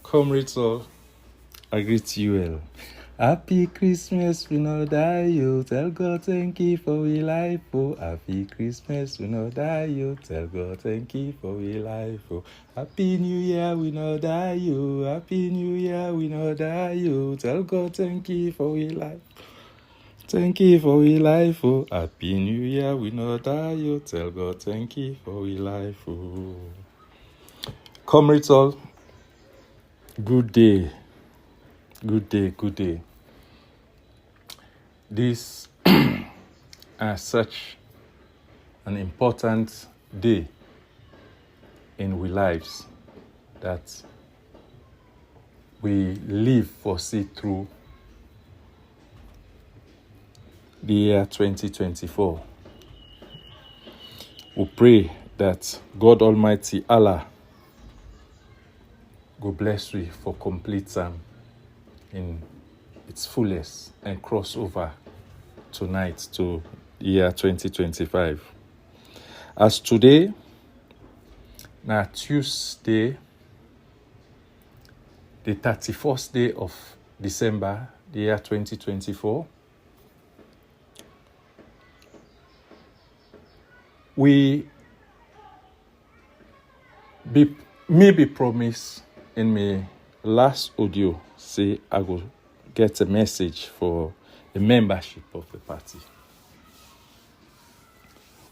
Comrades all, I greet you well. Happy Christmas, we know die you. Tell God thank you for we life, oh. Happy Christmas, we know die you. Tell God thank you for we life, oh. Happy New Year, we know die you. Happy New Year, we know die you. Tell God thank you for we life. Thank you for we life, oh. Happy New Year, we know die you. Tell God thank you for we life, oh. Comrades all, good day. Good day, good day. This is such an important day in our lives that we live for see through the year 2024. We pray that God Almighty Allah go bless we for complete time in its fullest and cross over tonight to the year 2025. As today, now Tuesday, the 31st day of December, the year 2024, we be promised in my last audio say I will get a message for the membership of the party.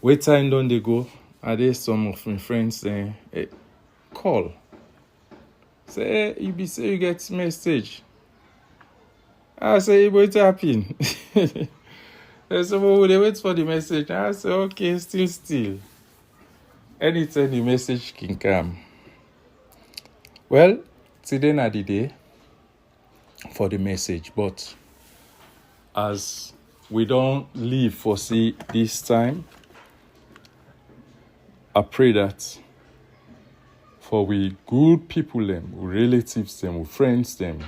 Wait time don't they go? Are there some of my friends saying, hey, call. Say, hey, you say you get message. I say, what happen? So they wait for the message. I say, okay, still. Anytime the message can come. Well, today not the day for the message, but as we don't live for see this time, I pray that for we good people them, we relatives them, we friends them,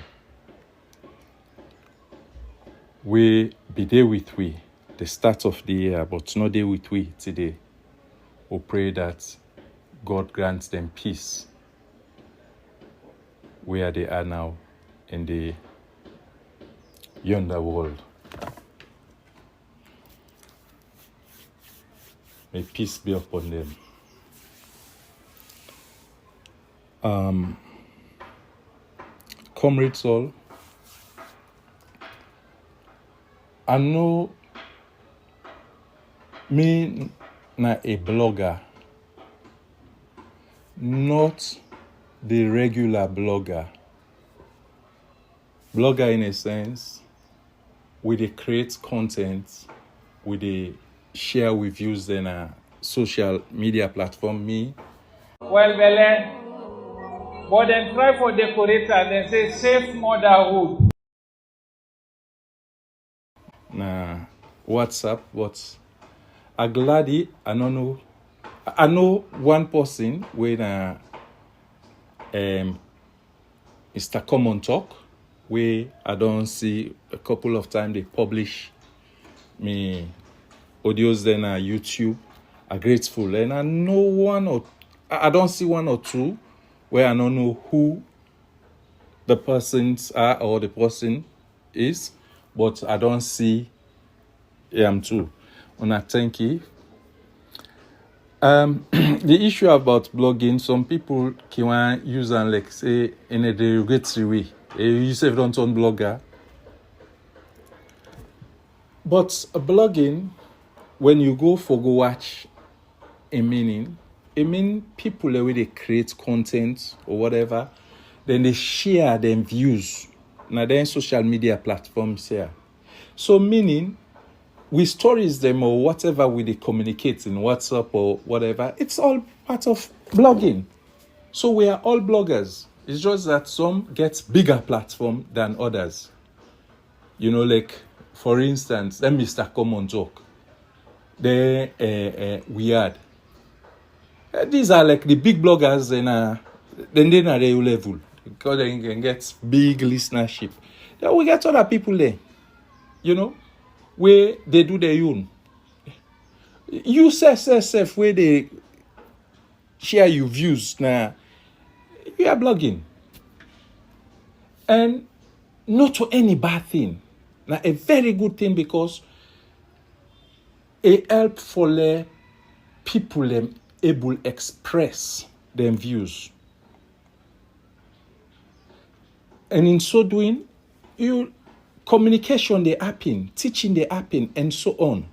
we be there with we the start of the year, but not there with we today. We pray that God grants them peace where they are now in the yonder world. May peace be upon them. Comrades all, I know me na a blogger, not the regular blogger. Blogger in a sense, we dey create content, we dey share with views in a social media platform. Me. Well, Belen, but then try for decorator and say safe motherhood. Na WhatsApp, but I gladly I don't know. I know one person when Mr. Common Talk, where I don't see a couple of times they publish me audios then on YouTube. I'm grateful, and I know I don't see one or two where I don't know who the persons are or the person is, but I don't see him too. And I thank you. The issue about blogging, some people can use and like say in a derogatory way. You say don't turn blogger. But blogging, when you go watch a mean people the way they create content or whatever, then they share them views. Now they're in social media platforms here. So meaning we stories them or whatever we they communicate in WhatsApp or whatever, it's all part of blogging. So we are all bloggers. It's just that some get bigger platform than others. You know, like for instance, let Mr. Common Talk. They weird. These are like the big bloggers and then they're at their level because they can get big listenership. Then we get other people there, you know, where they do their own. You say where they share your views now. You are blogging. And not to any bad thing. Now, a very good thing because it help for the people able express their views. And in so doing, communication they happen, teaching they happen, and so on.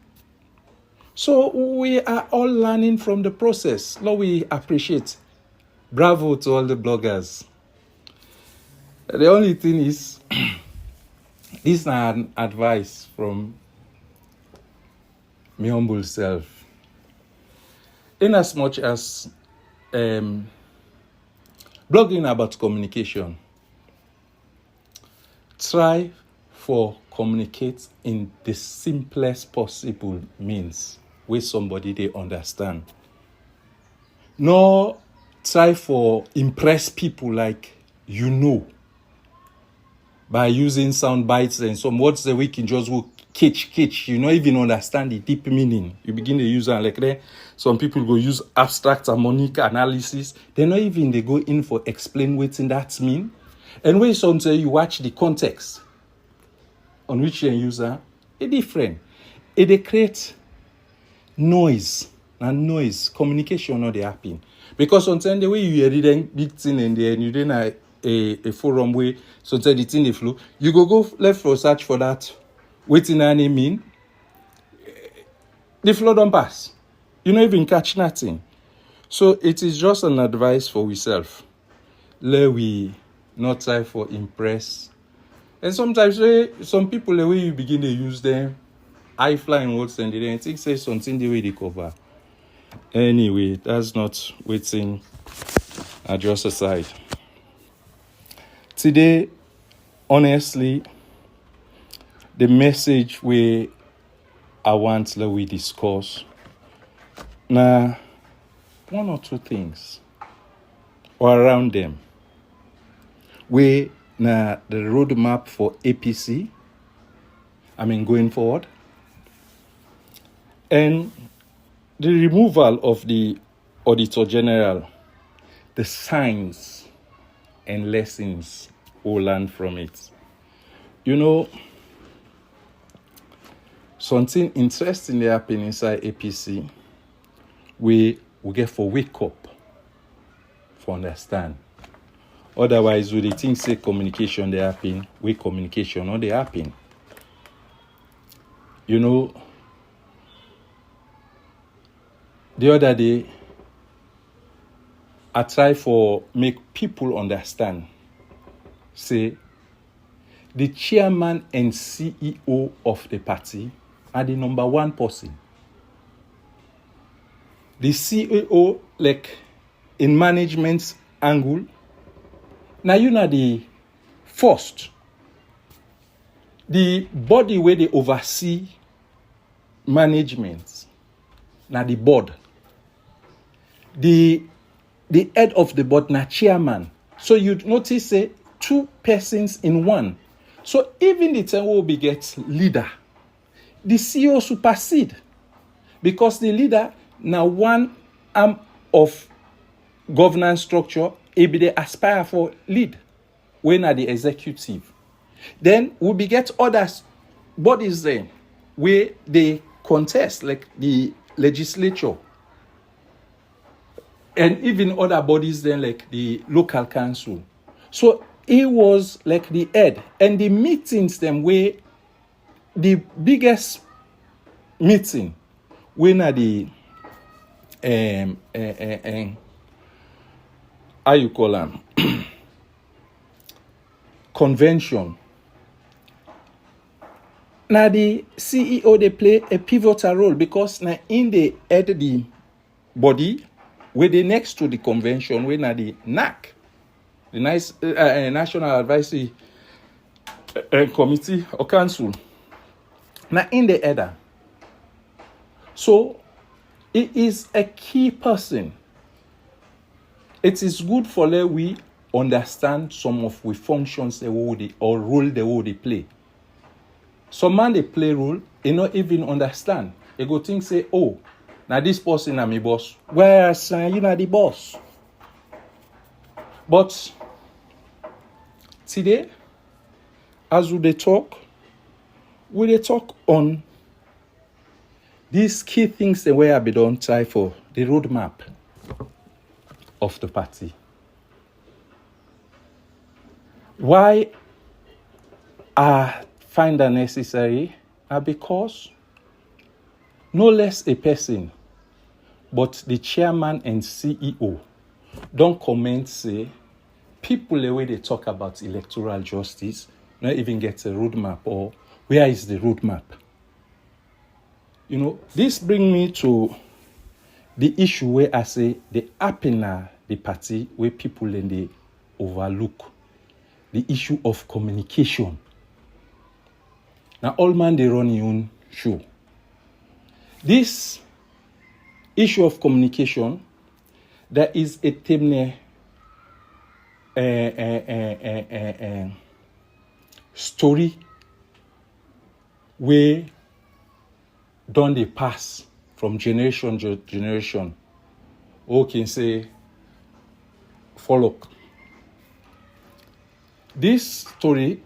So we are all learning from the process. Lord, we appreciate. Bravo to all the bloggers. The only thing is, this is an advice from my humble self. In as much as blogging about communication, try for communicate in the simplest possible means where somebody they understand. Nor try for impress people like you know by using sound bites and some words that we can just go catch. You not even understand the deep meaning. You begin to use it like that. Some people go use abstract harmonic analysis. They not even they go in for explain what that mean. And when sometimes you watch the context on which you use it different. They create noise. And noise, communication not they happen. Because sometimes the way you are reading big thing and then you then a forum way, sometimes the thing they flow, you go left for search for that. Waiting any mean. The flow don't pass. You don't even catch nothing. So it is just an advice for ourselves. Let we not try for impress. And sometimes some people the way you begin to use them, high flying words and they don't think say something the way they cover. Anyway, that's not waiting. I just aside. Today, honestly, the message I want that we discuss now one or two things or around them. We now the roadmap for APC. Going forward. And the removal of the Auditor-General, the signs and lessons we'll learn from it. Something interesting happen inside APC, we get for wake up, for understand. Otherwise, we think say communication they happen, we communication not they happen. The other day, I try for make people understand. Say, the chairman and CEO of the party are the number one person. The CEO, like in management angle, now you know the first. The body where they oversee management, now the board. The head of the board na chairman. So you'd notice say 2 persons in one. So even the time will be get leader, the CEO supersede because the leader now one arm of governance structure, it be they aspire for lead when are the executive. Then we be get others bodies there where they contest like the legislature. And even other bodies then like the local council. So he was like the head. And the meetings them where the biggest meeting when are the how you call them convention. Now the CEO they play a pivotal role because now in the head the body where they next to the convention, where now the NAC, the National Advisory Committee or Council, now in the header. So it is a key person. It is good for let we understand some of the functions they would or role they would play. Some man they play role, they not even understand. They go think say, oh. Now this person is my boss. Whereas you know the boss. But today, as we talk on these key things the way I be done try for the roadmap of the party. Why I find that necessary are because no less a person, but the chairman and CEO don't comment say people the way they talk about electoral justice not even get a roadmap, or where is the roadmap? This brings me to the issue where I say the happen the party where people and they overlook the issue of communication. Now all man they run your own show. This issue of communication, there is a theme story where don't they pass from generation to generation. Or can say follow. This story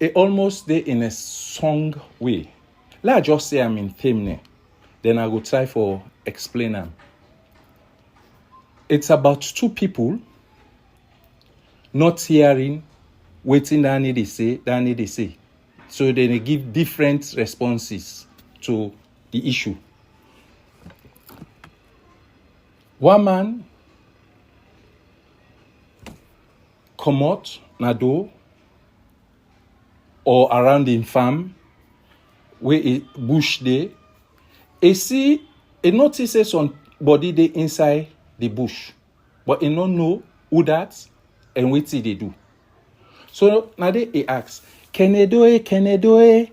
it almost there in a song way. Let's just say I'm in theme, then I will try for explain them. It's about two people not hearing, waiting that need they say. So they give different responses to the issue. One man come out na door or around the farm where a bush there. He see, he notices somebody they inside the bush, but he don't know who that and what they do. So now he asks, can they do it? Can they do it?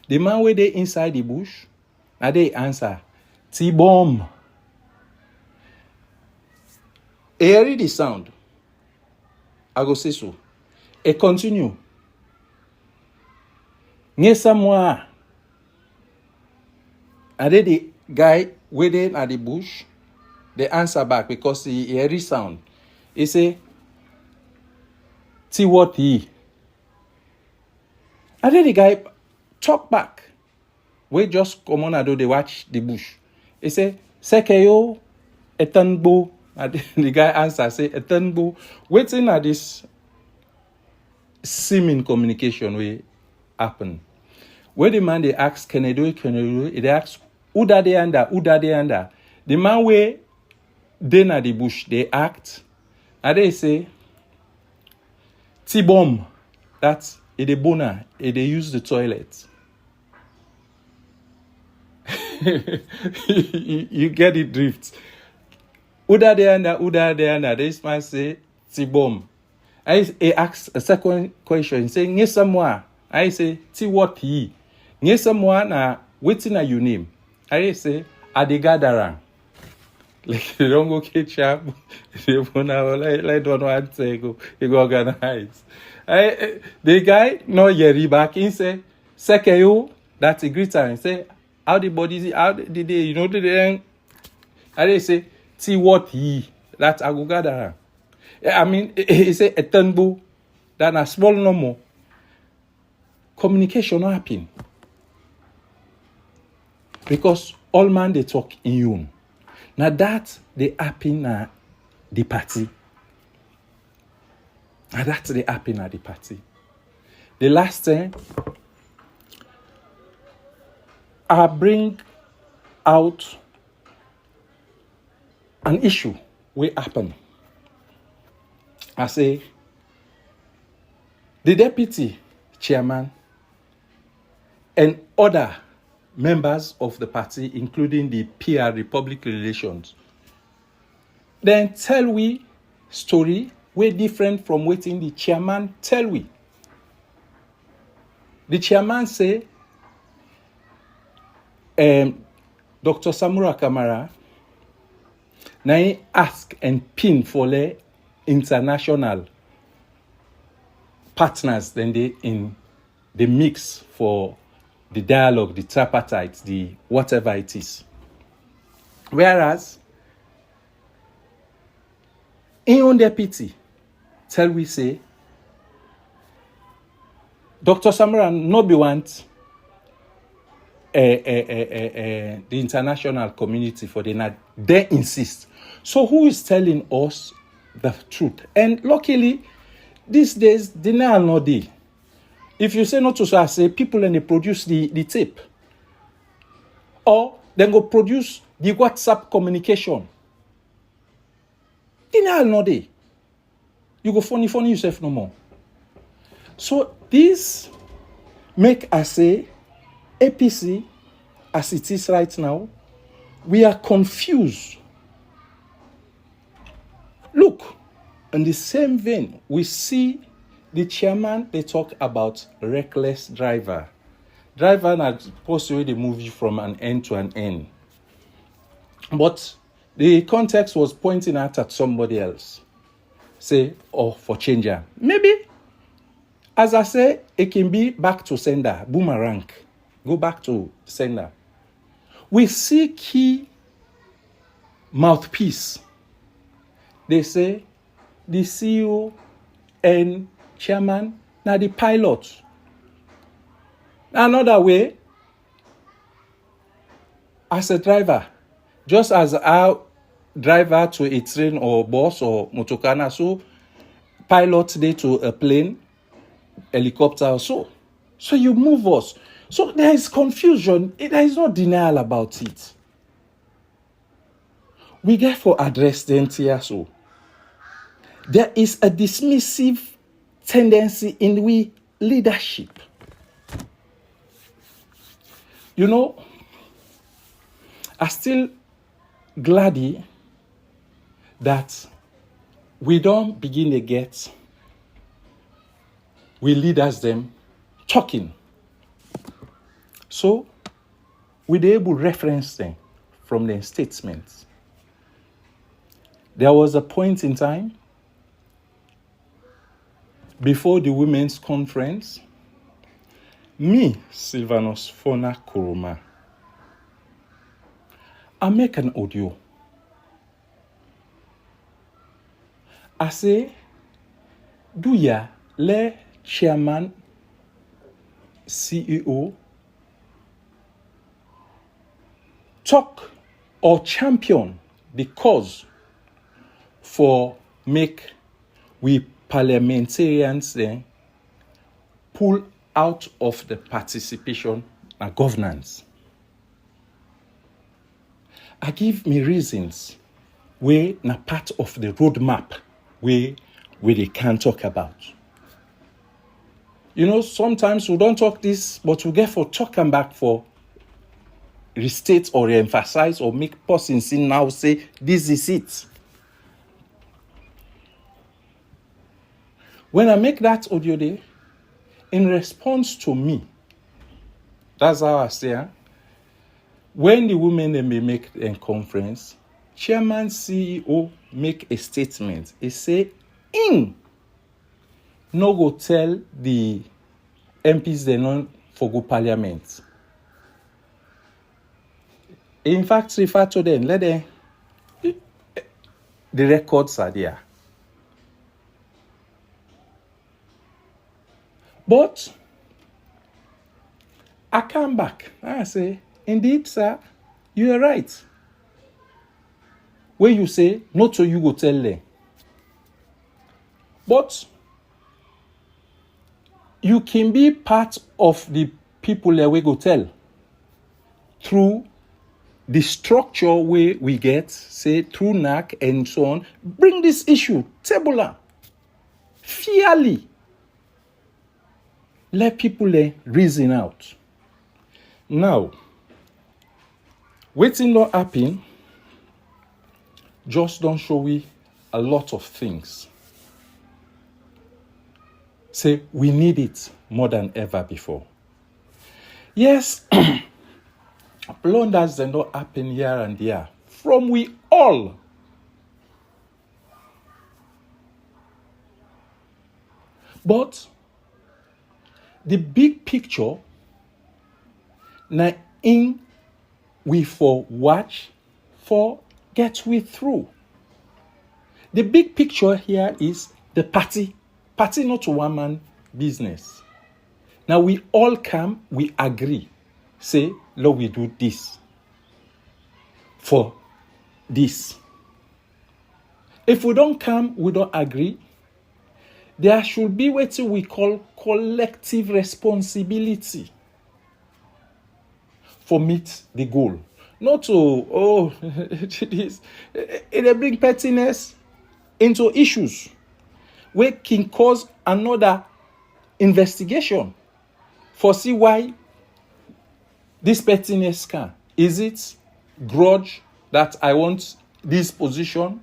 The man where they inside the bush, now they answer, T-bomb. He hear the sound. I go say so. He continue. Nyesa moi. And then the guy waiting at the bush, they answer back because he hear the sound. He say, "See what he." And then the guy talk back. We just come on and do they watch the bush. He say, "Sekeyo etanbo." And the guy answer say, "Etanbo." Waiting at this seeming communication will happen. When the man they ask, can I do it? They ask, who that they under? The man where they at the bush, they act, and they say, T-bomb, that's a boner, they use the toilet. you get it drift. Who that they under? This man say, T-bomb. I ask a second question, say, Nyesa moi. I say, T what he? Nyesa moi na waiting at your name. I say, Adigadara. Like you don't go catch up. You don't want to go organize. The guy no yeri back in say, Sekeyo, that's a greeter. And say, how the body how did they the I say, T what he? That's Agugadara. I mean, he say a tanbu, that a small number. Communication not happen. Because all man they talk in you. Now that they happen at the party. Now that they happen at the party. The last thing, I bring out an issue will happen. I say, the deputy chairman and other members of the party, including the PR, the public relations, then tell we story way different from waiting the chairman tell we. The chairman say, Dr. Samura Kamara, now ask and pin for the international partners, then they in the mix for the dialogue, the tripartite, the whatever it is. Whereas, in on deputy, tell we say, Dr. Samaran no be want the international community for the night. They insist. So who is telling us the truth? And luckily, these days, denial no dey. If you say not to, so I say people and they produce the tape. Or then go produce the WhatsApp communication. Denial no dey. You go funny yourself no more. So this make us say APC, as it is right now, we are confused. Look, in the same vein, we see the chairman, they talk about reckless driver. Driver are supposed to move you from an end to an end. But the context was pointing out at somebody else. Say, for changer. Maybe, as I say, it can be back to sender, boomerang. Go back to sender. We see key mouthpiece. They say the CEO and chairman, now the pilot. Another way, as a driver, just as our driver to a train or bus or motokana, so pilot they to a plane, helicopter or so. So you move us. So there is confusion. There is no denial about it. We therefore address them here. So there is a dismissive tendency in we leadership. You know, I'm still glad that we don't begin to get we leaders them talking. So we're able to reference them from their statements. There was a point in time before the women's conference, me, Sylvanus Fona Kuruma, I make an audio. I say, do ya le chairman, CEO, talk or champion the cause for make we parliamentarians then pull out of the participation and governance. I give me reasons where na part of the roadmap where they can talk about. You know, sometimes we don't talk this, but we get for talking back for restate or re-emphasize or make persons in now say, this is it. When I make that audio day, in response to me, that's how I say, when the women they may make a conference, chairman CEO make a statement. He say, no go tell the MPs they non for go parliament. In fact, refer to them, let them, the records are there. But I come back and I say, indeed, sir, you are right. When you say, not so you go tell them. But you can be part of the people that we go tell through the structure where we get, say, through NAC and so on. Bring this issue, tabular, fairly. Let people reason out. Now, waiting not happen, just don't show we a lot of things. Say, we need it more than ever before. Yes, blunders do not happen here and there. From we all. But the big picture, na in we for watch, for get we through. The big picture here is the party. Party not one man business. Now we all come, we agree. Say, Lord, we do this for this. If we don't come, we don't agree, there should be what we call collective responsibility for meet the goal. Not to, it bring pettiness into issues where can cause another investigation for see why this pettiness can. Is it grudge that I want this position,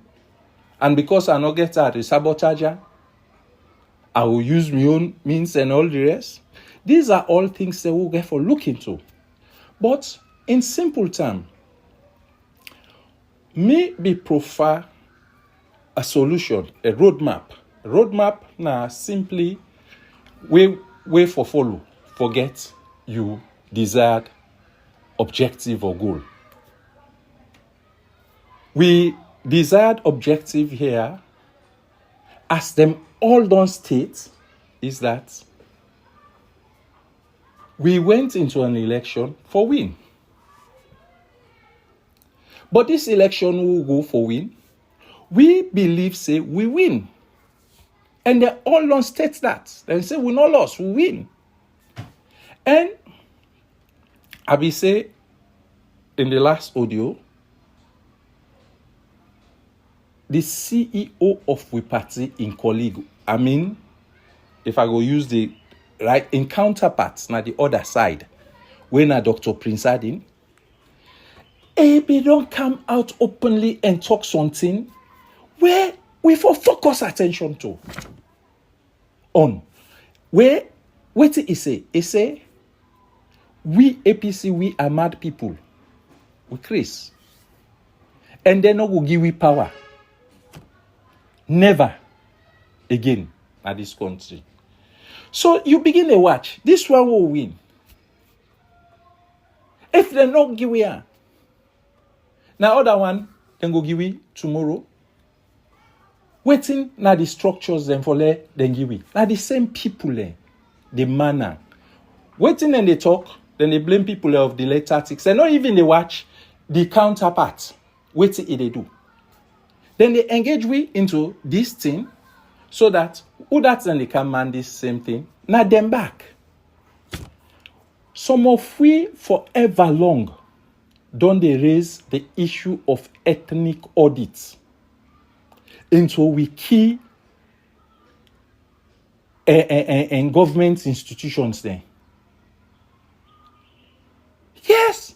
and because I not get a sabotager, I will use my own means and all the rest? These are all things that we'll get for look into. But in simple terms, me prefer a solution, a roadmap. A roadmap now simply way for follow. Forget you desired objective or goal. We desired objective here, as them all don't state, is that we went into an election for win. But this election will go for win. We believe, say, we win. And they all don't state that. They say, we not lost, we win. And I will say, in the last audio, the CEO of we party in colleague, I mean, if I go use the right in counterparts, now the other side, when Dr. Prince Adin, they don't come out openly and talk something where we for focus attention to. On. Where, what he say? He say, we APC, we are mad people. We Chris. And they no go give we power. Never again at this country. So you begin to watch. This one will win. If they not give we her. Now other one can go give we tomorrow. Waiting now the structures then for then give we. Now the same people the manner. Waiting and they talk, then they blame people of the late tactics. And not even they watch the counterpart. Waiting they do. Then they engage we into this thing so that who that's then they can man this same thing. Now them back. Some of we forever long don't they raise the issue of ethnic audits into we key and government institutions there. Yes,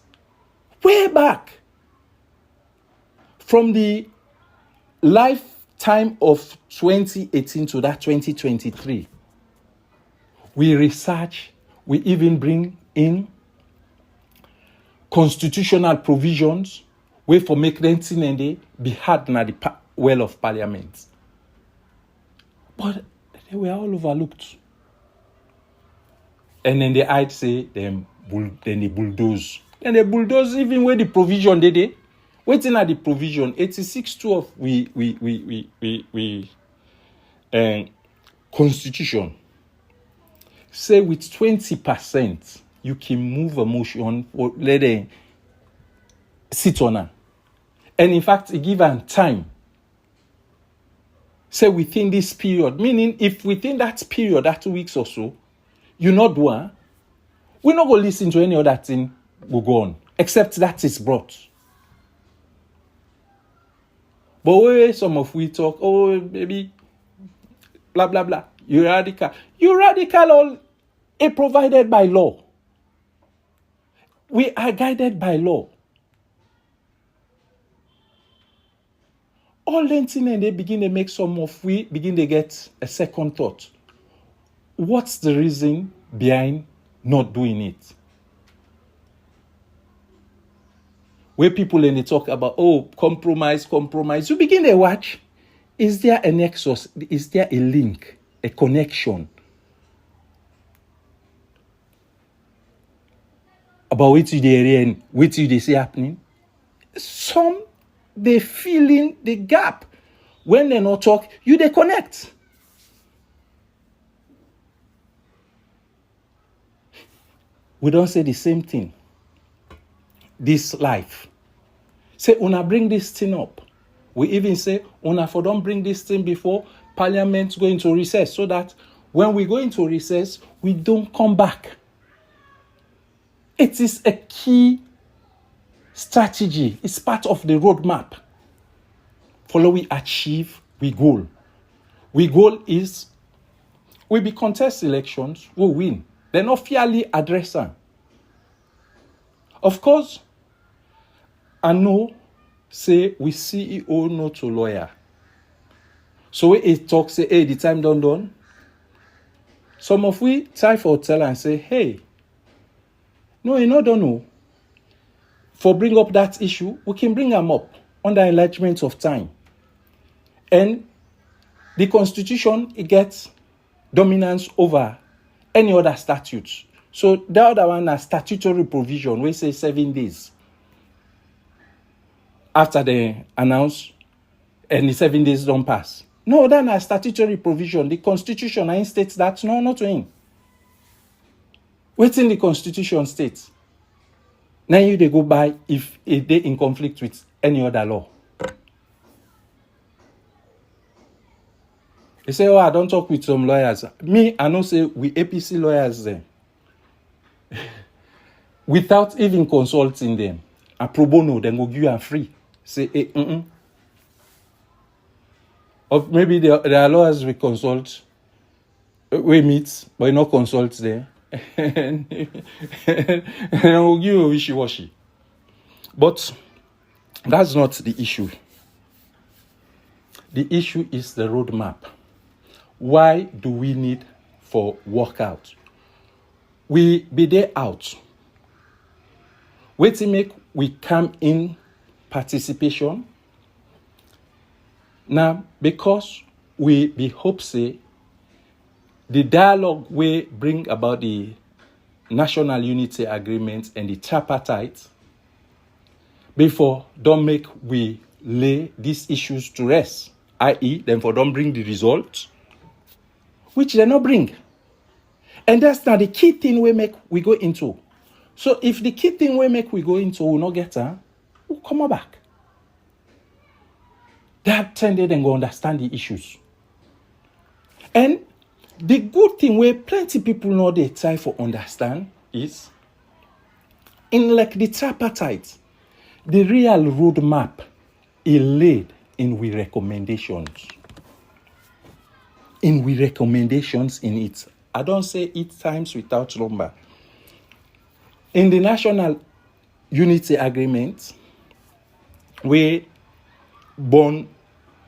way back from the lifetime of 2018 to that 2023, we research, we even bring in constitutional provisions where for make renting and they be had na the well of Parliament. But they were all overlooked. And then they I'd say then they bulldoze. And they bulldoze even where the provision they did. Waiting at the provision 86(2) of we constitution say with 20% you can move a motion or let them sit on her. And in fact, it give them time. Say within this period, meaning if within that period, that 2 weeks or so, you not do one, we're not going to listen to any other thing will go on, except that is brought. But where some of we talk, oh, baby, blah, blah, blah, you're radical. You're radical all provided by law. We are guided by law. All then and they begin to make some of we begin to get a second thought. What's the reason behind not doing it? Where people and they talk about, oh, compromise. You begin to watch. Is there a nexus? Is there a link, a connection about what you hear and what you see happening? Some they fill in the gap. When they not talk, they connect. we don't say the same thing. This life. Say, una bring this thing up. We even say, una for don't bring this thing before Parliament go into recess, so that when we go into recess, we don't come back. It is a key strategy. It's part of the roadmap. Follow we achieve, we goal. We goal is, we be contest elections, we win. They're not fairly address them. Of course, I know, say, we CEO no to lawyer. So when it talk, say, hey, the time done. Some of we try for tell and say, hey, no, you know, don't know. For bring up that issue, we can bring them up under enlargement of time. And the Constitution, it gets dominance over any other statutes. So the other one has statutory provision, we say 7 days. After they announce and the 7 days don't pass. No, then a statutory provision. The Constitution states that no, not in. What's in the Constitution states? Now you they go by if they in conflict with any other law. They say, oh, I don't talk with some lawyers. Me, I know say we APC lawyers there. Without even consulting them. A pro bono, then go give you a free. Say, hey, Or maybe there are lawyers we consult, we meet, but we not consult there. And we'll give you a wishy-washy. But that's not the issue. The issue is the roadmap. Why do we need for workout? We be there out. Wait to make we come in participation. Now, because we hope say the dialogue we bring about the National Unity Agreement and the tripartite, before don't make we lay these issues to rest, i.e., then for don't bring the results, which they not bring. And that's now the key thing we go into. So if the key thing we go into will not get her, we'll come back. That time they then go understand the issues. And the good thing where plenty people know they try for understand is, in like the tripartite, the real roadmap is laid in we recommendations. In we recommendations in it. I don't say it times without number. In the National Unity Agreement, we born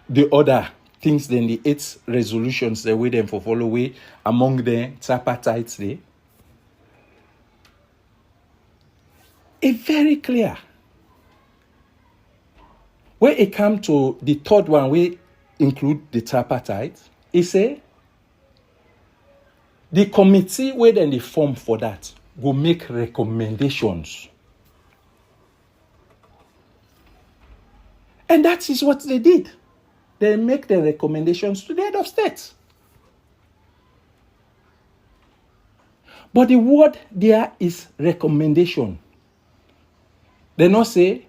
the other things than the 8 resolutions that we them for follow way among the tripartites there. It's very clear. When it comes to the third one, we include the tripartite, it say the committee where then they form for that will make recommendations. And that is what they did. They make the recommendations to the head of state. But the word there is recommendation. They not say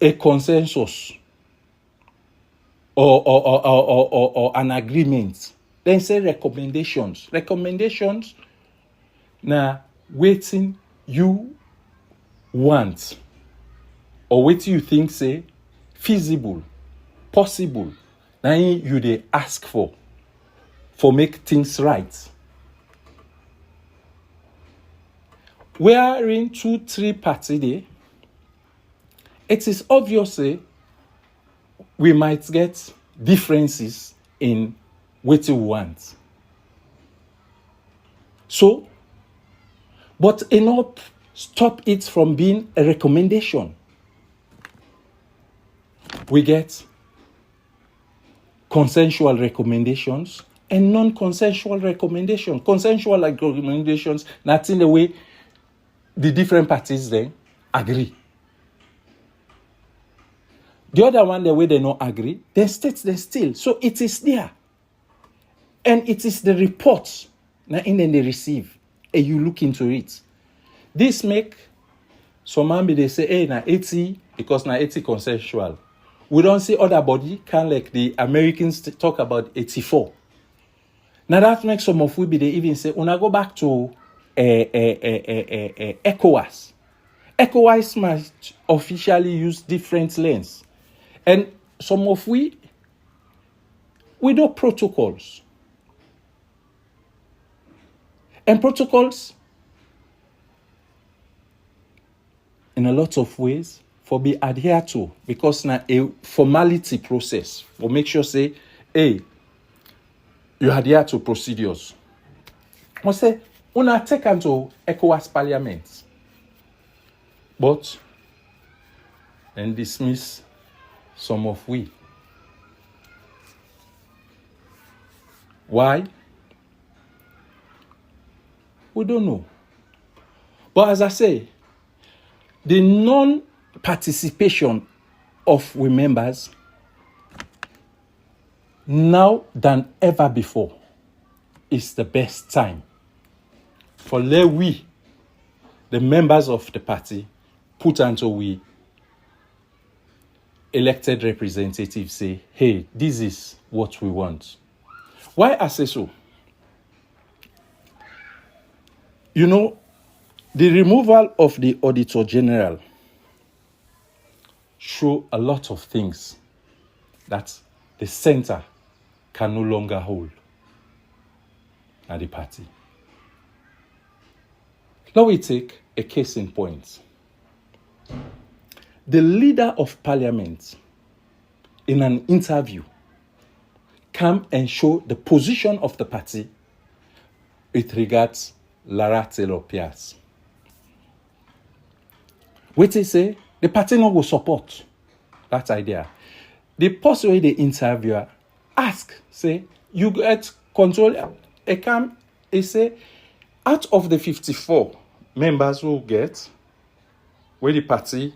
a consensus or an agreement. They say recommendations. Recommendations, now waiting you want or waiting you think say feasible, possible. Now you they ask for make things right. We are in 2-3 party there. It is obvious we might get differences in what you want. So, but enough stop it from being a recommendation. We get consensual recommendations and non-consensual recommendations. Consensual recommendations, that's in the way the different parties then agree. The other one, the way they not agree, the states they still. So it is there. And it is the reports now in then they receive. and you look into it. This make some man they say, hey, na 80, because na 80 consensual. We don't see other body, kind like the Americans talk about 84. Now that makes some of we be they even say, when I go back to ECOWAS. ECOWAS must officially use different lanes. And some of we do protocols. And protocols, in a lot of ways, for be adhered to, because now a formality process for make sure say, hey, you adhere to procedures. I say, una take into ECOWAS Parliament, but then dismiss some of we. Why? We don't know. But as I say, the non-participation of we members now than ever before is the best time for let we, the members of the party, put until we elected representatives say, hey, this is what we want. Why I say so? You know, the removal of the Auditor-General show a lot of things that the center can no longer hold at the party. Now we take a case in point. The leader of parliament, in an interview, come and show the position of the party with regards Lara Taylor Pearce. What they say, the party no will support that idea. The person where the interviewer ask, say, you get control. He come, he say, out of the 54 members who get, where the party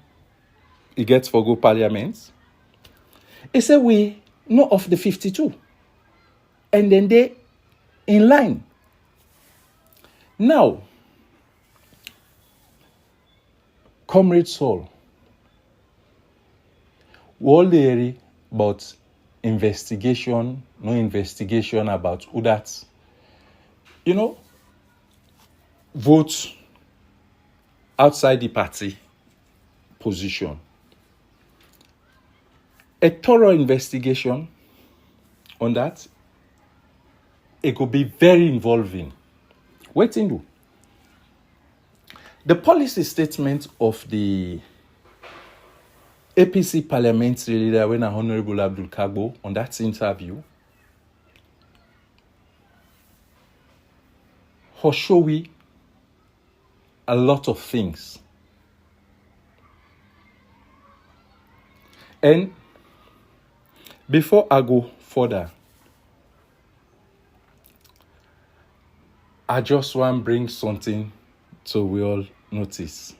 he gets for go parliament, he say we know of the 52. And then they in line. Now, Comrade Saul, all the about investigation, no investigation about who that, vote outside the party position. A thorough investigation on that, it could be very involving. Waiting do. The policy statement of the APC parliamentary leader, when Honorable Abdul Kagbo, on that interview, show we a lot of things. And before I go further, I just want to bring something so we all notice.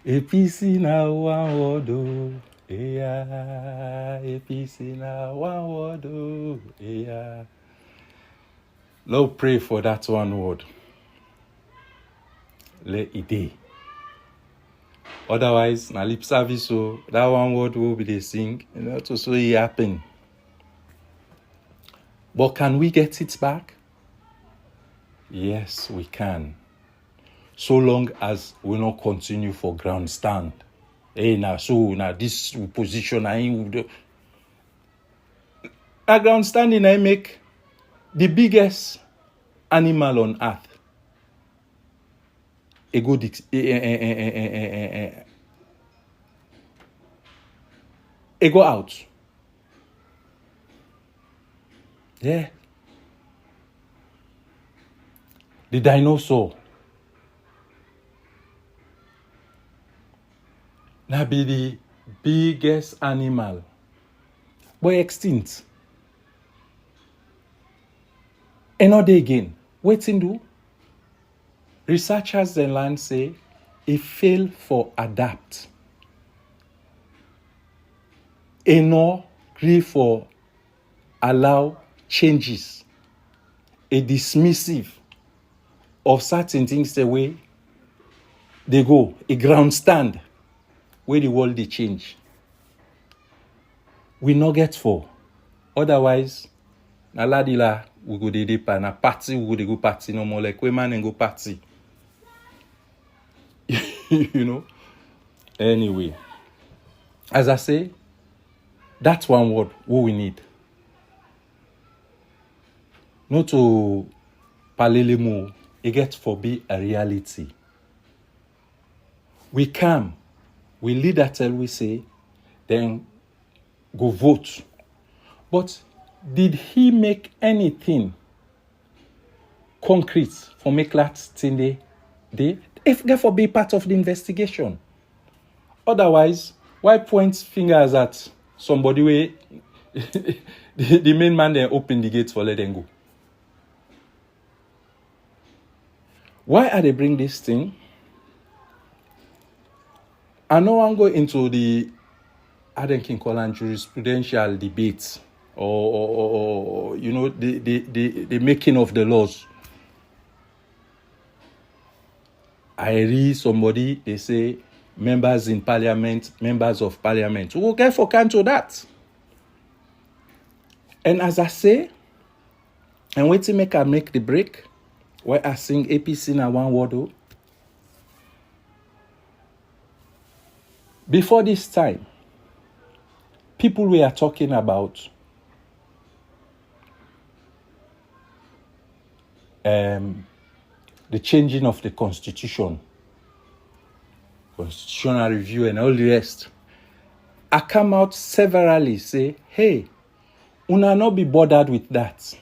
APC now one word, oh, yeah. APC now one word, oh, yeah. Lord, pray for that one word. Let it be. Otherwise, na lip service, so that one word will be the sing, to so it happen. But can we get it back? Yes, we can. So long as we not continue for ground stand. Hey, now this position I would. A ground standing I make the biggest animal on earth. It go out. Yeah. The dinosaur. Now be the biggest animal. But extinct. Another again. Waiting do. Researchers in land say it fail for adapt. It no agree for allow changes. A dismissive of certain things the way they go, a ground stand where the world they change. We not get for. Otherwise, na ladila we go dey pa na party we go dey go party no more like we man and go party. You know. Anyway, as I say, that's one word what we need. Not to palelemo, it gets for be a reality. We come, we lead until we say, then go vote. But did he make anything concrete for make that thing they if therefore be part of the investigation? Otherwise, why point fingers at somebody where the main man then open the gates for let them go? Why are they bring this thing? I know I'm going into the I think in Colin jurisprudential debates or you know the making of the laws. I read somebody, they say members in parliament, members of parliament. We'll get for to that. And as I say, and wait to make the break, where I sing APC na one word. Before this time, people we are talking about the changing of the constitution, constitutional review and all the rest. I come out severally say, hey, una not be bothered with that.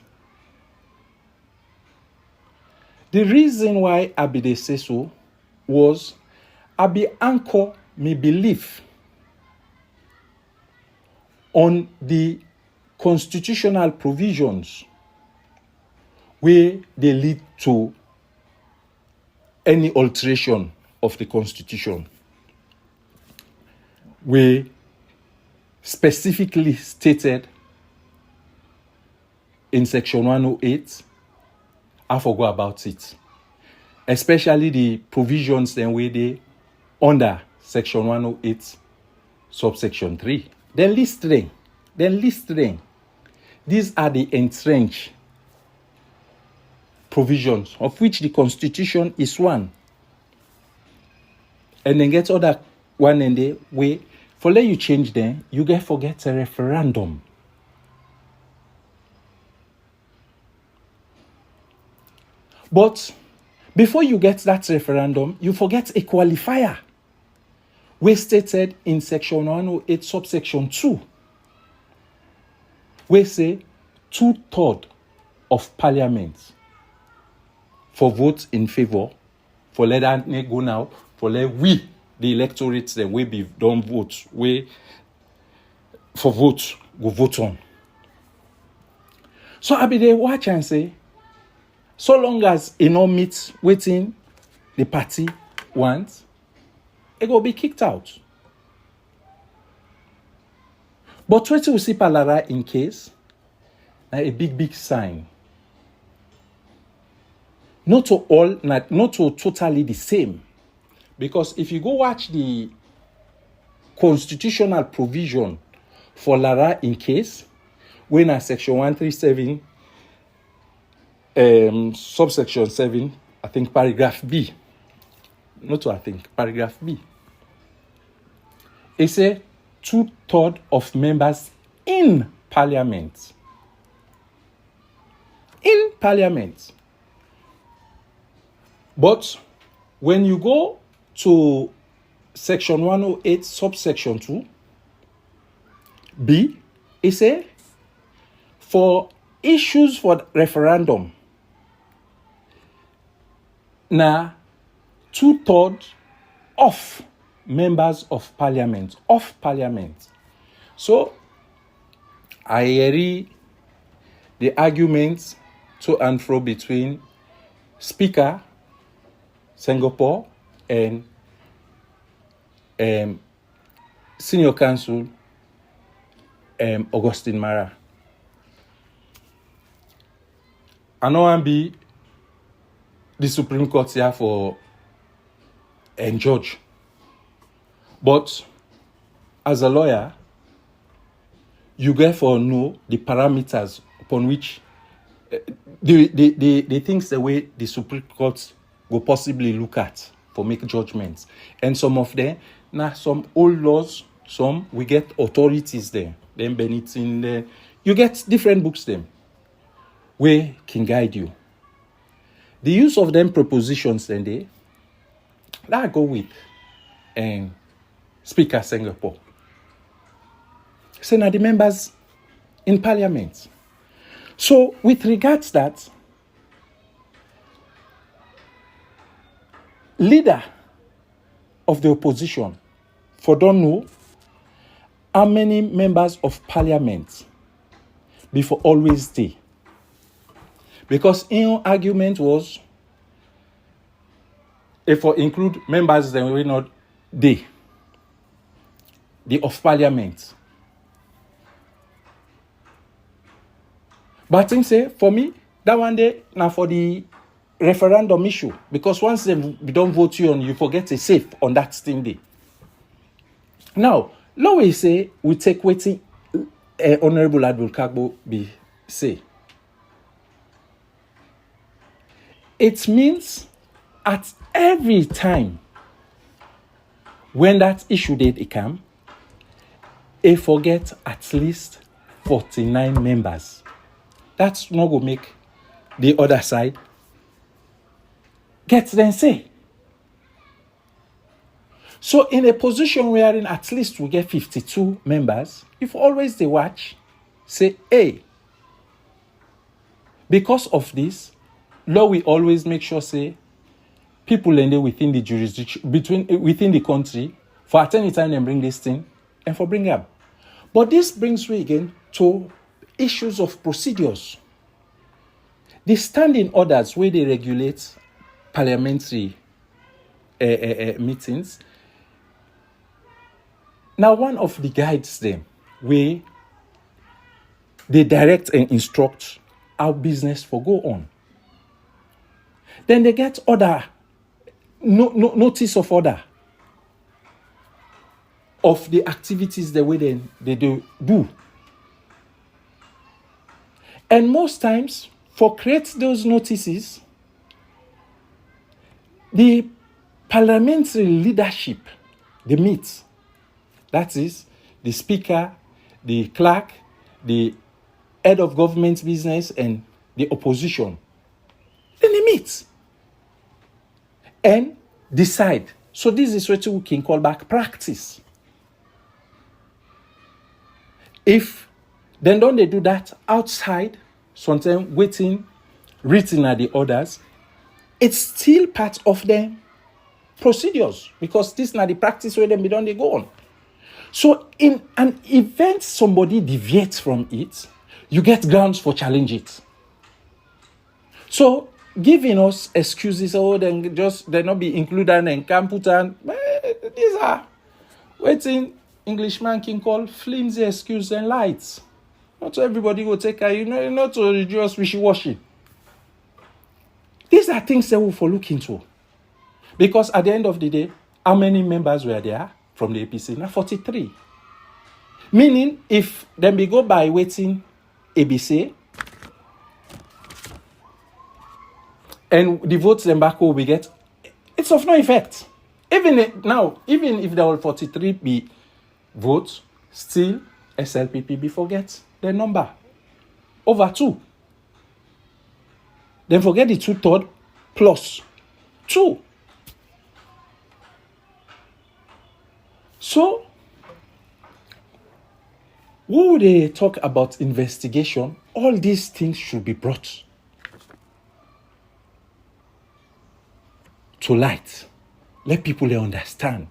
The reason why I be they say so was I be anchor me belief on the constitutional provisions where they lead to any alteration of the constitution, where specifically stated in section 108, I forgot about it. Especially the provisions then where they under section 108, subsection 3. Then list them. These are the entrenched provisions of which the constitution is one. And then get other one in the way for let you change them, you get forget a referendum. But before you get that referendum, you forget a qualifier. We stated in section 108, subsection 2. We say 2/3 of parliament for votes in favor, for let that go now, for let we, the electorates, then we be done vote, we for vote, go vote on. So I be there watch and say, so long as it not meet waiting the party wants, it will be kicked out. But what we see Lara in case, a big sign. Not to all, not to totally the same. Because if you go watch the constitutional provision for Lara in case, when a section 137, subsection 7, I think paragraph B. Not to I think, paragraph B. It says 2/3 of members in parliament. In parliament. But when you go to section 108, subsection 2, B, it says for issues for referendum, now 2/3 of members of parliament, So, I hear the arguments to and fro between Speaker Singapore and Senior Counsel Augustine Mara. I know I'm be the Supreme Court here for and judge. But as a lawyer, you therefore know the parameters upon which the things the way the Supreme Court will possibly look at for make judgments. And some of them, now some old laws, some we get authorities there. Then Benittin there. You get different books them where can guide you. The use of them propositions then they that go with Speaker Singapore. So now the members in Parliament. So with regards that, leader of the opposition for don't know how many members of Parliament before always stay. Because in argument was if we include members then we not they the of Parliament. But I think say for me, that one day now for the referendum issue, because once they don't vote you on, you forget a safe on that same day. Now, law we say we take waiting Honorable Admiral Kagbo be say. It means at every time when that issue date come, they forget at least 49 members. That's not going to make the other side get them say. So in a position wherein at least we get 52 members, if always they watch, say, hey, because of this, law we always make sure say people ended within the jurisdiction within the country for at any time they bring this thing and for bring up. But this brings me again to issues of procedures. The standing orders where they regulate parliamentary meetings. Now, one of the guides them where they direct and instruct how business for go on. Then they get order, notice of order of the activities the way they do. And most times, for create those notices, the parliamentary leadership, they meet. That is, the speaker, the clerk, the head of government business, and the opposition. Then they meet and decide. So this is what we can call back practice. If then don't they do that outside, sometimes waiting, written at the orders, it's still part of the procedures because this is not the practice where they don't they go on. So in an event somebody deviates from it, you get grounds for challenge it. So giving us excuses, then just they not be included and can't put on. These are waiting Englishman can call flimsy excuse and lights. Not everybody will take care, not to just wishy-washy. These are things that we will look into. Because at the end of the day, how many members were there from the APC? Now 43. Meaning, if then we go by waiting ABC, and the votes then back we get, it's of no effect. Even if there were 43 be votes, still SLPP be forget the number. Over 2. Then forget the 2/3 plus 2. So, when they talk about investigation, all these things should be brought to light. Let people understand.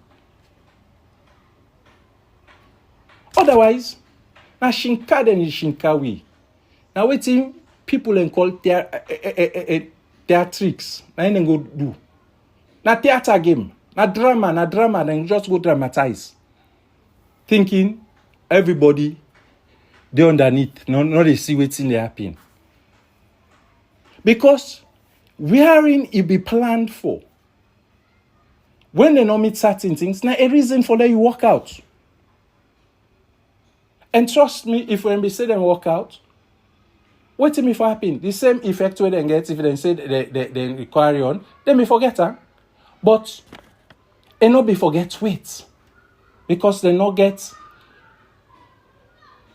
Otherwise, na shinka then is shinkawi. Now waiting people and call theatrics. Na ain't go do. Na theater game. Na drama, then just go dramatize. Thinking everybody they underneath, not they see what's in the happen. Because wherein it be planned for. When they not meet certain things, now a reason for them you walk out. And trust me, if when we say them walk out, what if happen? The same effect where they get if they say they carry on, then we forget her. But they not be forget wait. Because they not get,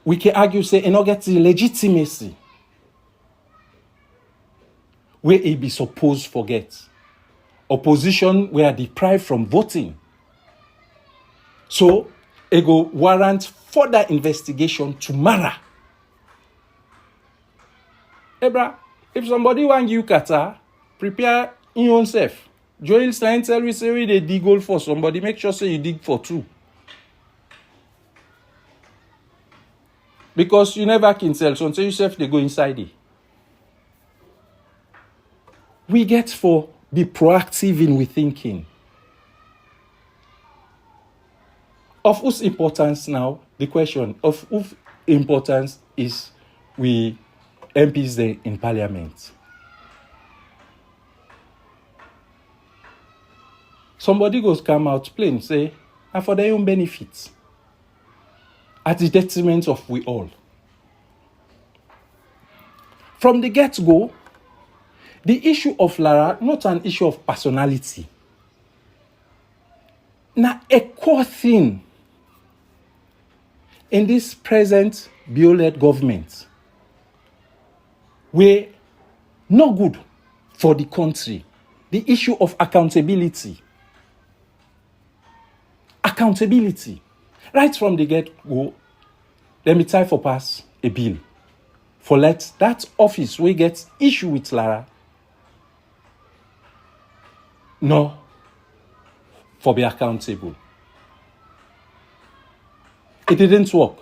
we can argue say they not get the legitimacy where it be supposed forget. Opposition were deprived from voting. So, it go warrant further investigation tomorrow. Ebra, if somebody want you kata, prepare in yourself. Joel Stein tell we say we they dig hole for somebody, make sure say you dig for two. Because you never can tell, so until yourself they go inside it. We get for be proactive in we thinking. Of whose importance now, the question of whose importance is we MPs there in Parliament. Somebody goes come out plain, say, and for their own benefits, at the detriment of we all. From the get-go, the issue of Lara, not an issue of personality. Now, a core thing in this present bio-led government, we're not good for the country. The issue of accountability. Accountability. Right from the get-go, let me try for pass a bill. For let that office we get issue with Lara, no, for be accountable. It didn't work.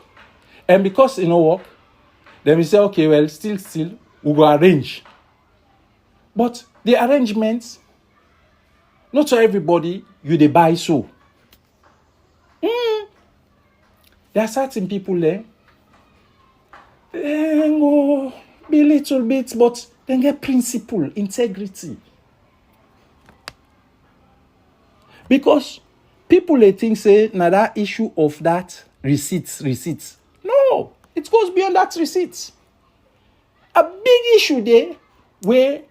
And because it don't work, then we say, okay, well, still, we go arrange. But the arrangements, not to everybody, you they buy so. There are certain people there, they go be a little bit, but they get principle, integrity. Because people they think say now that issue of that receipts. No, it goes beyond that receipts. A big issue there where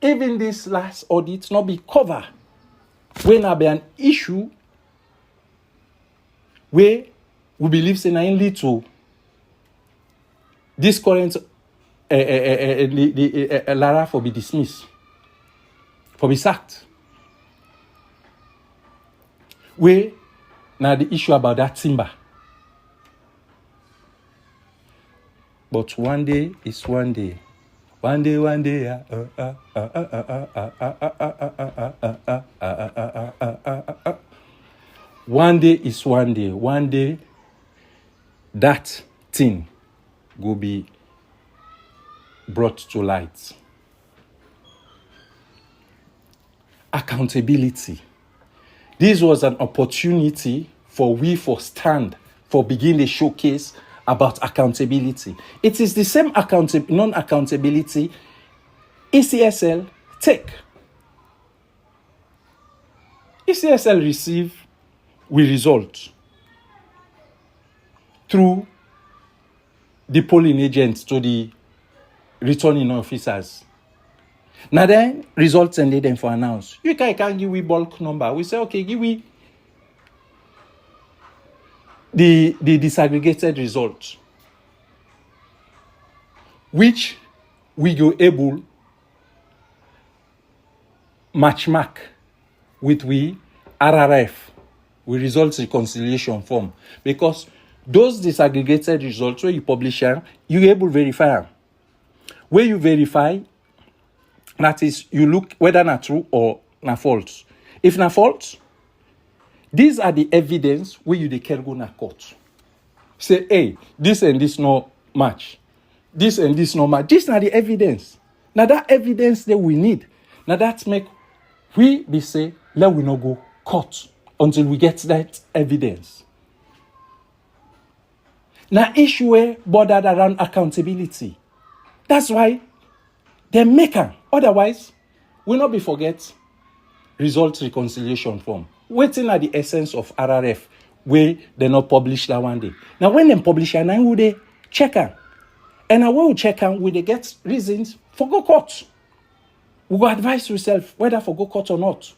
even this last audit not be covered. When there be an issue where we believe say na lead to this current Lara for be dismissed, for be sacked. Where now the issue about that timber. But one day is one day. One day. One day is one day. One day, that thing will be brought to light. Accountability. This was an opportunity for we for stand, for begin the showcase about accountability. It is the same non-accountability ECSL take. ECSL receive we result through the polling agents to the returning officers. Now then, results and let them for announce. You can't give we bulk number. We say, okay, give we the disaggregated result, which we go able match mark with we RRF, we results reconciliation form. Because those disaggregated results where you publish them, you able verify them. Where you verify, that is, you look whether not true or not false. If not false, these are the evidence where you dey carry go na court. Say, hey, this and this no match. This and this no match. These are the evidence. Now that evidence that we need. Now that make we be say, let we not go court until we get that evidence. Now issue bordered around accountability. That's why they make her. Otherwise, We not be forget result reconciliation form. Waiting at the essence of RRF, where they not publish that one day. Now when they publish it, now they check am. And now when we check am, we they get reasons for go court. We go advise yourself whether for go court or not.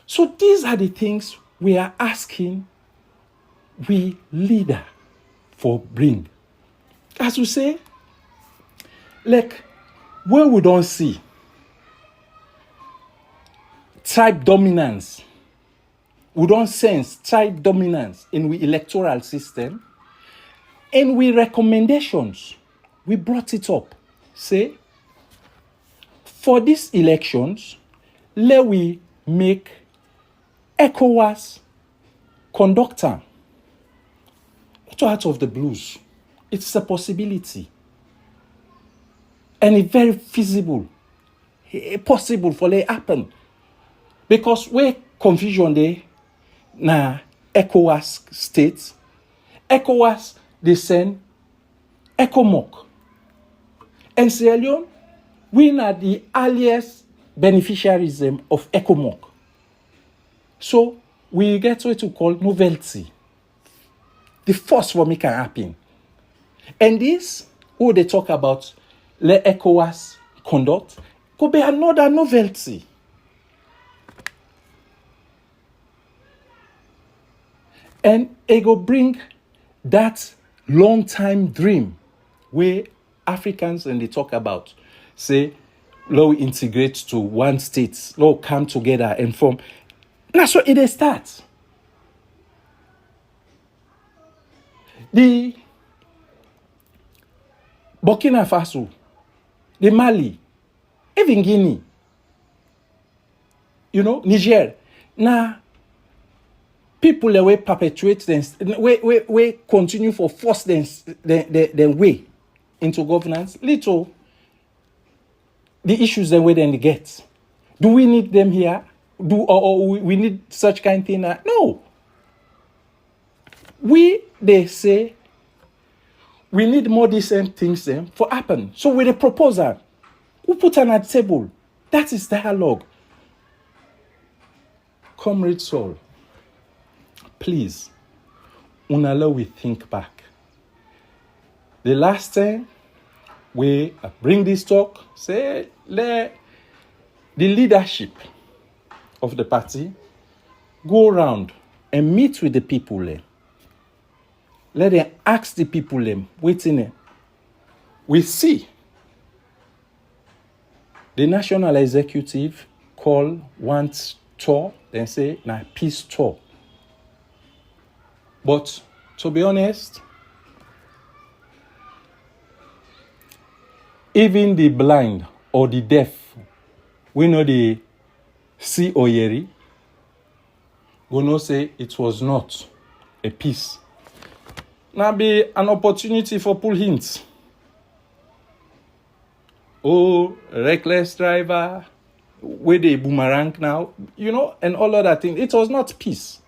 So these are the things we are asking we leader for bring. As we say, like where we don't see tribe dominance, we don't sense tribe dominance in the electoral system, and we recommendations, we brought it up. Say, for these elections, let we make ECOWAS conductor. It's out of the blues. It's a possibility. And it's very feasible. Possible for it happen. Because where confusion there, na ECOWAS states, ECOWAS they send ECOMOC. And Sierra Leone, we are the earliest beneficiaries of ECOMOC. So we get what we call novelty. The first one can happen. And this, who they talk about, let ECOWAS conduct, could be another novelty. And it will bring that long-time dream where Africans, and they talk about, say, law integrate to one state, law come together and form. That's what it starts. The Burkina Faso, the Mali, even Guinea, Niger. Now, people that will perpetuate them, we continue for force them way into governance. Little the issues that we then get. Do we need them here? Or we need such kind of thing? No. They say we need more decent things then for happen. So with a proposal, we put on at the table. That is dialogue. Comrade Saul, please, allow we think back. The last time we bring this talk, say let the leadership of the party go around and meet with the people there. Let them ask the people them waiting there. We see the national executive call one tour, then say na peace tour. But to be honest, even the blind or the deaf, we know the see or hear, we know say it was not a peace. Now be an opportunity for pull hints. Oh, reckless driver, where they boomerang now, and all other things. It was not peace.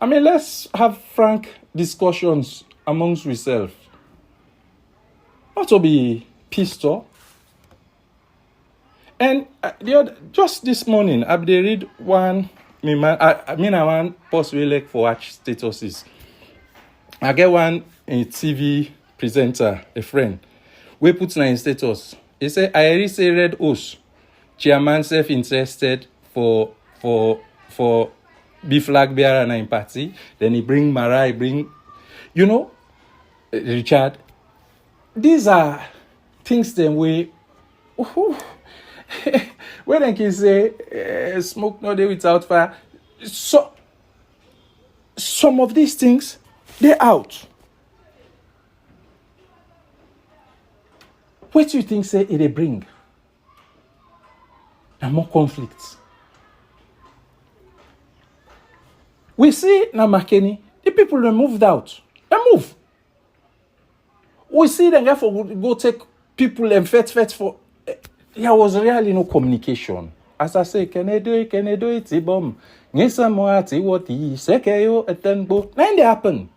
I mean, let's have frank discussions amongst ourselves. Not to be pissed off. And just this morning, I read one. I want post we like for watch statuses. I get one a TV presenter, a friend. We put in status. He say I already say red horse. Chairman self-interested for be flag bearer in party. Then he bring Mara, he bring, Richard. These are things that we, when they can say smoke no day without fire. So some of these things they're out. What do you think say it they bring? And more conflicts. We see now Makeni, the people that moved out. They move. We see them go take people and fet for. There was really no communication. As I say, can I do it? Ibom. Nyesa moati woti sekeyo etenbo. Then they happen.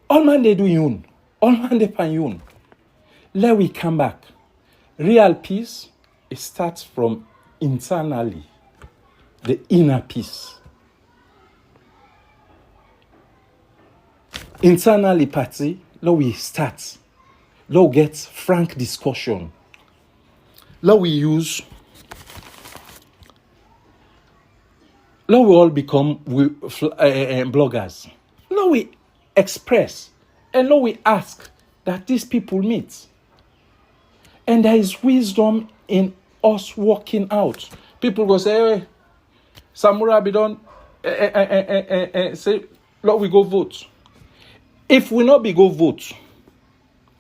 All man they do yun. All man they pan yun. let we come back. Real peace, it starts from internally, the inner peace. Internally, party, let we start. Let we get frank discussion. Let we all become bloggers. Let we express and let we ask that these people meet. And there is wisdom in us working out. People go say, hey, Samura be done, say, Lord, we go vote. If we not be go vote,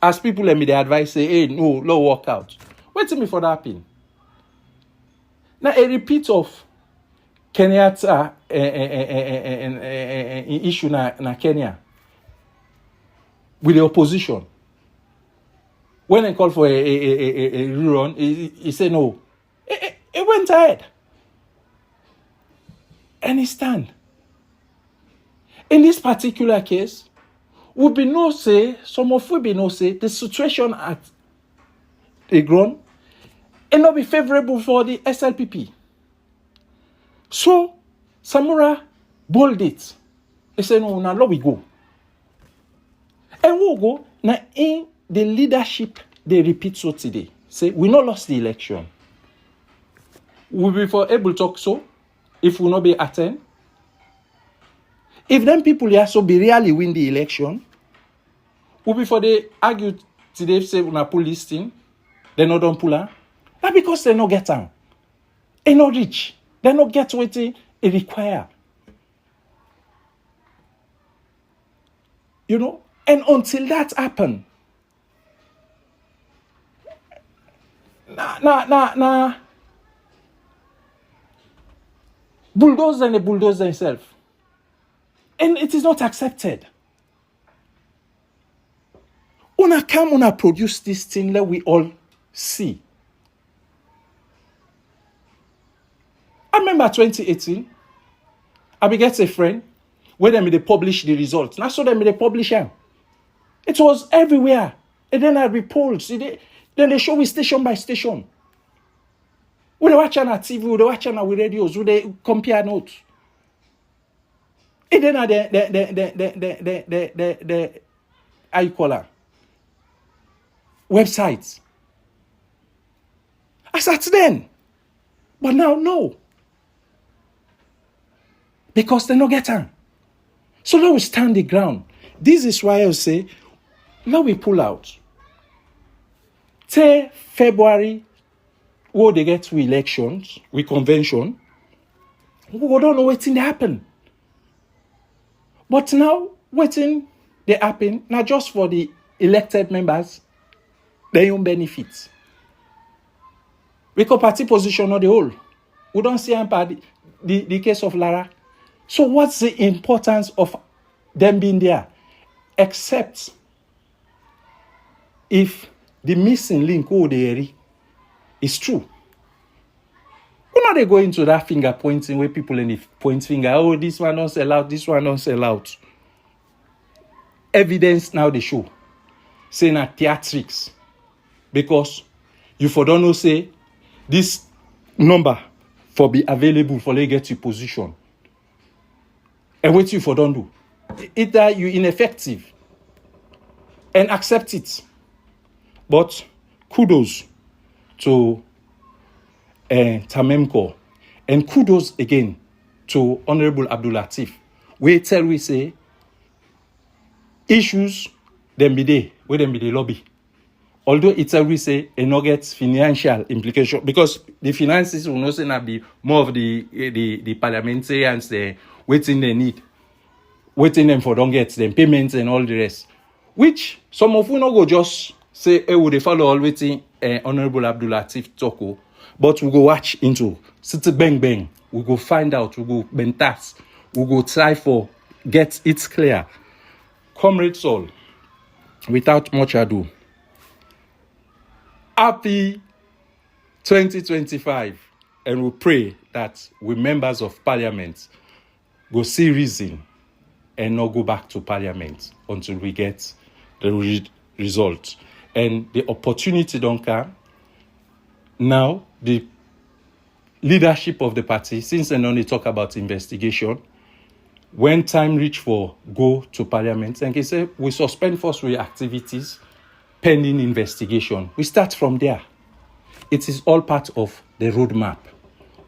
as people let me the advice say, hey, no, Lord, work out. Wait till me for that happen. Now, a repeat of Kenyatta issue na Kenya with the opposition. When they called for a rerun, he said no. It went ahead. And he stand. In this particular case, we be no say, some of we be no say, the situation at the ground and not be favorable for the SLPP. So, Samura bold it. He said, no, now let we go. And we'll go, now in the leadership, they repeat so today. Say, we not lost the election. We'll be for able to talk so, if we not be attend. If them people here so be really win the election, we'll be for they argue today, say, we not pull this thing, they not don't pull her. Not because they not get on. They not rich. They not get what it require. You know? And until that happen, bulldoze and they bulldoze themselves. And it is not accepted. Una come, una produce this thing that we all see. I remember 2018, I began a friend, where they publish the results. Now, so they publish them. It was everywhere. And then I repolls. Then they show me station by station. We they watch on our TV, we they watch on our radios, we they compare notes. And then the how you call her? Websites. I said then. But now, no. Because they don't get on. So let we stand the ground. This is why I say, now we pull out. Till February, where they get to elections, with convention, we don't know what's going to happen. But now, waiting they happen, not just for the elected members, their own benefits. We can party position on the whole. We don't see the case of Lara. So what's the importance of them being there? Except if the missing link is true. We're not going into that finger pointing where people in the point finger, oh, this one don't sell out, this one don't sell out. Evidence now they show. Saying that theatrics. Because you for don't know say this number for be available for they get your position. And what you for don't do. Either you ineffective and accept it. But kudos to Tamemko. And kudos again to Honorable Abdul Latif. We say issues them be there, where them be the lobby. Although it's we say it not get financial implication because the finances will not say not be more of the parliamentarians waiting they need. Waiting them for don't get them payments and all the rest. Which some of you not go just say, hey, would they follow all waiting Honorable Abdul Latif Toko, but we go watch into City Bang Bang. We go find out, we go bentas, we go try for get it clear. Comrades all, without much ado, happy 2025, and we pray that we members of Parliament go see reason and not go back to Parliament until we get the result. and the opportunity don't come. Now, the leadership of the party, since then on they talk about investigation, when time reach for go to Parliament, and they say, we suspend forceful activities pending investigation. We start from there. It is all part of the roadmap.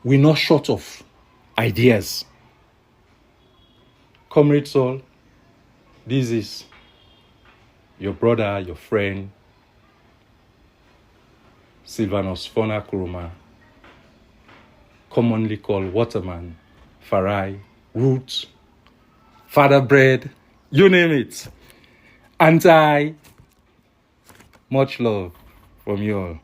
We're not short of ideas. Comrades all, this is your brother, your friend, Sylvanus Fona Kuruma, commonly called Waterman, Farai, Roots, Father Bread, you name it. Much love from you all.